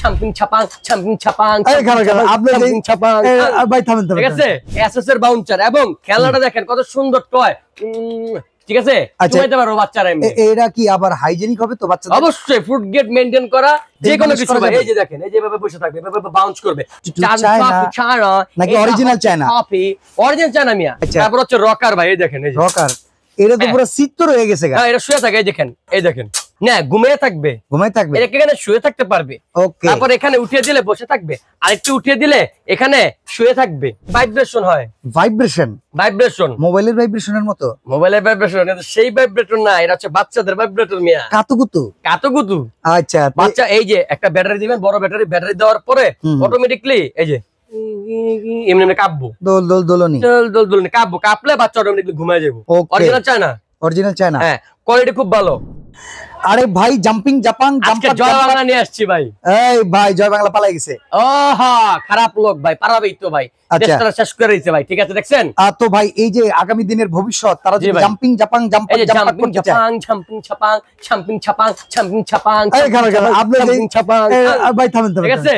ছাম্পিং ছাপাং ছাম্পিং ছাপাং ছাপাং। ভাই থামেন থামেন, ঠিক আছে, এসএস এর বাউন্সার এবং খেলাটা দেখেন কত সুন্দর টয়। ঠিক আছে, ঘুমাইতে পারো বাচ্চারা। এরা কি আবার হাইজেনিক হবে তো বাচ্চাদের? অবশ্যই ফুড গেট মেইনটেইন করা, যে কোনো কিছু ভাই। এই যে দেখেন, এই যে ভাবে বসে থাকবে, এভাবে বাউন্স করবে। চায়না নাকি original China? Copy original China মিয়া। তারপর হচ্ছে রকার ভাই, এই দেখেন, এই যে রকার। এটা তো পুরো চিত্র হয়ে গেছে। হ্যাঁ, এটা শুয়ে থাকে, এই দেখেন, এই দেখেন না, ঘুমিয়ে থাকবে, ঘুমায় থাকবে, এখানে শুয়ে থাকতে পারবে। ওকে। তারপর এখানে উঠিয়ে দিলে বসে থাকবে, আরেকটু উঠিয়ে দিলে এখানে শুয়ে থাকবে। ভাইব্রেশন হয়, ভাইব্রেশন, ভাইব্রেশন মোবাইলের ভাইব্রেশনের মতো। মোবাইলের ভাইব্রেশন, কিন্তু সেই ভাইব্রেটর না, এটা হচ্ছে বাচ্চাদের ভাইব্রেটর মিয়া। কাতুকুতু, কাতুকুতু। আচ্ছা, বাচ্চা এই যে একটা ব্যাটারি দিবেন, বড় ব্যাটারি, ব্যাটারি দেওয়ার পরে অটোমেটিকলি এই যে এমনি এমনি কাঁপবো, দোল দোল দোলনি, দোল দোল দোলনি কাঁপবো, কাঁপলে বাচ্চা অটোমেটিকলি ঘুমায় যাবো। Original China, original China. হ্যাঁ, কোয়ালিটি খুব ভালো। আরে ভাই জাম্পিং জাপান, জয় বাংলা নিয়ে আসছি ভাই। এই ভাই জয় বাংলা পালাই গেছে। ওহা, খারাপ লোক ভাই, পারাবেই তো ভাই, দেশটা শেষ করে দিয়েছে ভাই। ঠিক আছে, দেখছেন তো ভাই এই যে আগামী দিনের ভবিষ্যৎ, তারা যদি জাম্পিং জাপান জাম্পিং ছাপাং ছাম্পিং ছাপাং ছাম্পিং ছাপাং ছাম্পিং ছাপাং। ভাই থামেন থামেন, ঠিক আছে,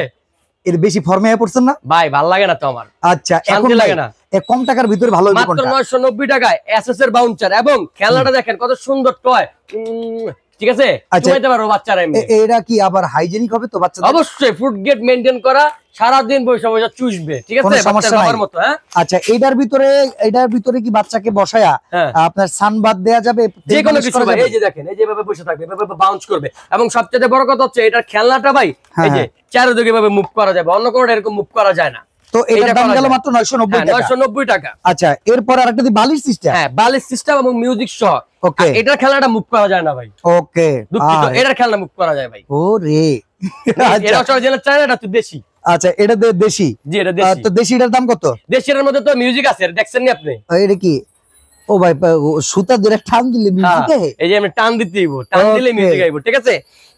এর বেশি ফর্মে পড়ছেন না ভাই? ভালো লাগে না তো আমার। আচ্ছা, এখন লাগে না। কম টাকার ভিতরে ভালো হবে কোনটা? মাত্র 990 টাকায় এসএস এর বাউন্সার এবং খেলাটা দেখেন কত সুন্দর টয়। ঠিক আছে, ঘুমাইতে পারো বাচ্চারা। এরা কি আবার হাইজেনিক হবে তো বাচ্চাদের? অবশ্যই ফুড গেট মেইনটেইন করা, সারা দিন বসে বসে চুষবে। ঠিক আছে, বাচ্চার মতো। হ্যাঁ, আচ্ছা, এটার ভিতরে কি বাচ্চাকে বসায়া আপনার সানবাদ দেয়া যাবে? যে কোনো কিছু ভাই। এই যে দেখেন, এই যে ভাবে বসে থাকবে, এভাবে বাউন্স করবে। এবং সবচেয়ে বড় কথা হচ্ছে এটার খেলনাটা ভাই, এই যে চারদিকে ভাবে মুভ করা যাবে, অন্য কোনটা এরকম মুভ করা যায় না। তো এটার দাম গেল মাত্র 990 টাকা। আচ্ছা, এরপর আরেকটা বালিশ সিস্টেম। হ্যাঁ, বালিশ সিস্টেম এবং মিউজিক সহ। ওকে, এটার খেলনাটা মুভ করা যায় না ভাই। ওকে, দুঃখিত, এটার খেলনা মুভ করা যায় ভাই। ওরে, এটা অরিজিনাল চায়না, এটা তো দেশি। আচ্ছা, এটা দেশি। জি, এটা দেশি। তো দেশিটার দাম কত? দেশির মধ্যে তো মিউজিক আছে, দেখছেন না আপনি? এটা কি? ও ভাই, সুতা ধরে টান দিলে মিউজিক আহে? এই যে আমি টান দিতেইব, টান দিলে মিউজিক আইব। ঠিক আছে,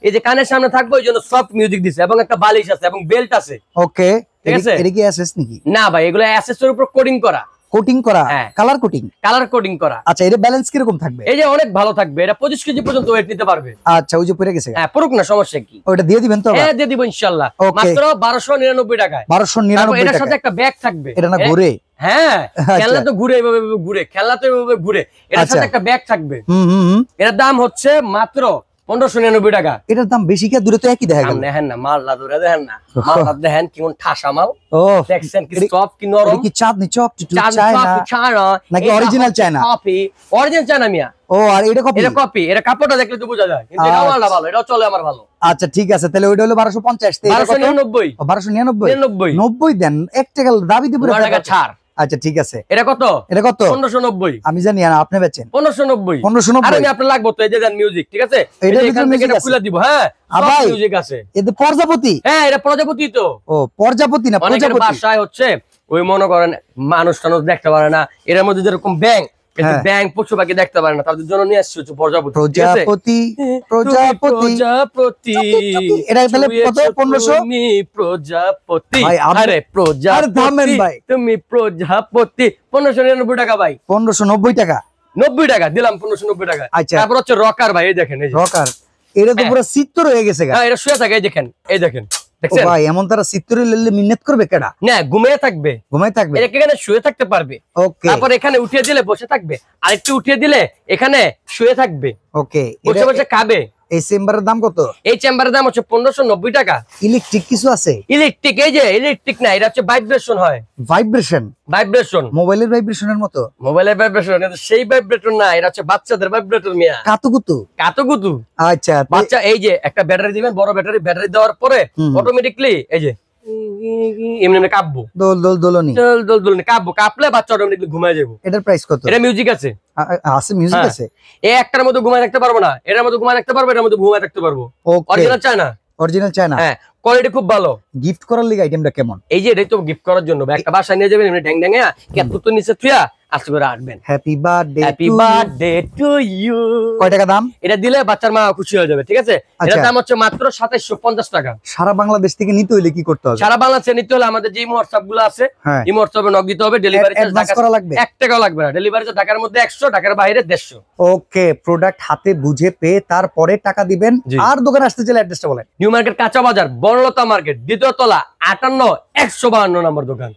এই যে কানের সামনে থাকবে, ওই জন্য সফট মিউজিক দিছে এবং একটা বালিশ আছে এবং বেল্ট আছে। ওকে, ঠিক আছে। এটা কি এসএস নাকি? না ভাই, এগুলো এসএস এর উপর কোডিং করা। কোটিং করা, কালার কোটিং, কালার কোডিং করা। আচ্ছা, এর ব্যালেন্স কি রকম থাকবে? এই যে অনেক ভালো থাকবে, এটা 25 কেজি পর্যন্ত ওয়েট নিতে পারবে। আচ্ছা, ওই যে পড়ে গেছে। হ্যাঁ, পুরুক না, সমস্যা কি? ওটা দিয়ে দিবেন তো? হ্যাঁ, দিয়ে দিব ইনশাআল্লাহ। মাত্র 1299 টাকায়। 1299 টাকা। এটার সাথে একটা ব্যাগ থাকবে। এটা না ঘুরে? হ্যাঁ, খেলনা তো ঘুরে, এভাবে ঘুরে, খেলনা তো এভাবে ঘুরে। এটার সাথে একটা ব্যাগ থাকবে। এটার দাম হচ্ছে মাত্র 1599 টাকা। এটার দাম বেশি কি? দূরে তো একই দেখা গেল। দেখেন না, মালটা দূরে দেখেন না, মালটা দেখেন কেমন ঠাসা মাল। ও, দেখছেন কি সফট, কি নরম। কি চাঁদনি চক চায়না নাকি original China? Copy original China মিয়া। ও, আর এটা কপি? এটা কপি, এটা কাপড়টা দেখলে তো বোঝা যায়, কিন্তু এটা মালটা ভালো, এটা চলে আমার ভালো। আচ্ছা, ঠিক আছে, তাহলে ওইটা হলো 1250। 1299। 1299 90 দেন, 1 টাকা দাবি দিব, টাকা ছাড়। আচ্ছা, ঠিক আছে। এটা কত? এটা কত? 1590। আমি জানি, আর আপনি বেচেন 1590। 1590। আরে আপনার লাগবে তো, এই যে দেন মিউজিক। ঠিক আছে, এটা ভিতরে মিউজিক খুলে দিব। হ্যাঁ, সব মিউজিক আছে। এতে প্রজাপতি? হ্যাঁ, এটা প্রজাপতি তো। ও, প্রজাপতি না প্রজাপতি। বাসায় হচ্ছে ওই মনে করেন মানুষ টানুষ দেখতে পারে না, এর মধ্যে যেরকম ব্যাং, ব্যাং পশু পাখি দেখতে পারে না, তাদের জন্য নিয়ে আসছে হচ্ছে প্রজাপতি। প্রজাপতি প্রজাপতি প্রজাপতি। এটা তাহলে কত? 1500? তুমি প্রজাপতি, আরে প্রজাপতি তুমি প্রজাপতি। 1599 টাকা ভাই। 1590 টাকা। 90 টাকা দিলাম, 1590 টাকা। আচ্ছা, তারপর হচ্ছে রকার ভাই, এই দেখেন, এই যে রকার। এটা তো পুরো চিত্র হয়ে গেছে। হ্যাঁ, এটা শুয়ে থাকে, এই দেখেন, এই দেখেন, দেখছেন ভাই? এমন তারা চিত্র লেলে মিন্নত করবে কেডা? না, ঘুমিয়ে থাকবে, ঘুমায় থাকবে, এখানে শুয়ে থাকতে পারবে। ওকে। তারপর এখানে উঠিয়ে দিলে বসে থাকবে, আরেকটু উঠিয়ে দিলে এখানে শুয়ে থাকবে। ওকে, বসে বসে খাবে। এই চেম্বারের দাম কত? এই চেম্বারের দাম হচ্ছে 1590 টাকা। ইলেকট্রিক কিছু আছে? ইলেকট্রিক, এই যে ইলেকট্রিক না, এটা হচ্ছে ভাইব্রেশন হয়। ভাইব্রেশন, ভাইব্রেশন মোবাইলের ভাইব্রেশনের মতো। মোবাইলের ভাইব্রেশন, কিন্তু সেই ভাইব্রেটর না, এটা হচ্ছে বাচ্চাদের ভাইব্রেটর মিয়া। কাতুকুতু, কাতুকুতু। আচ্ছা, বাচ্চা এই যে একটা ব্যাটারি দিবেন, বড় ব্যাটারি, ব্যাটারি দেওয়ার পরে অটোমেটিকলি এই যে এমনি এমনি কাঁপবো, দোল দোল দোলনি, দোল দোল দোলনি কাঁপবো, কাঁপলে বাচ্চা অটোমেটিকলি ঘুমায় যাবো। এটার প্রাইস কত? এটা মিউজিক আছে। আছে মিউজিক আছে। এই একটার মধ্যে ঘুমায় রাখতে পারবো না, এটার মধ্যে ঘুমায় রাখতে পারবো, এটার মধ্যে ঘুমায় রাখতে পারবো। Original China, original China. হ্যাঁ, কোয়ালিটি খুব ভালো। গিফট করার লিগে আইটেমটা কেমন? এই যে এটাই তো গিফট করার জন্য, একটা বাসায় নিয়ে যাবেন, এমনি ঢ্যাং ঢ্যাঙে কেতুতো নিচে থুয়া আস্তে করে আসবেন। Happy birthday to you. কয় টাকা দাম? এটা দিলে বাচ্চার মা খুশি হয়ে যাবে। ঠিক আছে, এটার দাম হচ্ছে মাত্র 2750 টাকা। সারা বাংলাদেশ থেকে নিতে হইলে কি করতে হবে? সারা বাংলাদেশে নিতে হলে আমাদের যে হোয়াটসঅ্যাপ গুলো আছে, এই হোয়াটসঅ্যাপে নক দিতে হবে। ডেলিভারি চার্জ করা লাগবে? 1 টাকাও লাগবে না। ডেলিভারি চার্জ ঢাকার মধ্যে 100, ঢাকার বাইরে 150। ওকে, প্রোডাক্ট হাতে বুঝে পেয়ে তারপরে টাকা দিবেন। আর দোকানে আসতে চাইলে অ্যাড্রেসটা বলেন। নিউ মার্কেট কাঁচা বাজার, বড় বনলতা মার্কেট, দ্বিতীয় তলা, 58 152 নম্বর দোকান।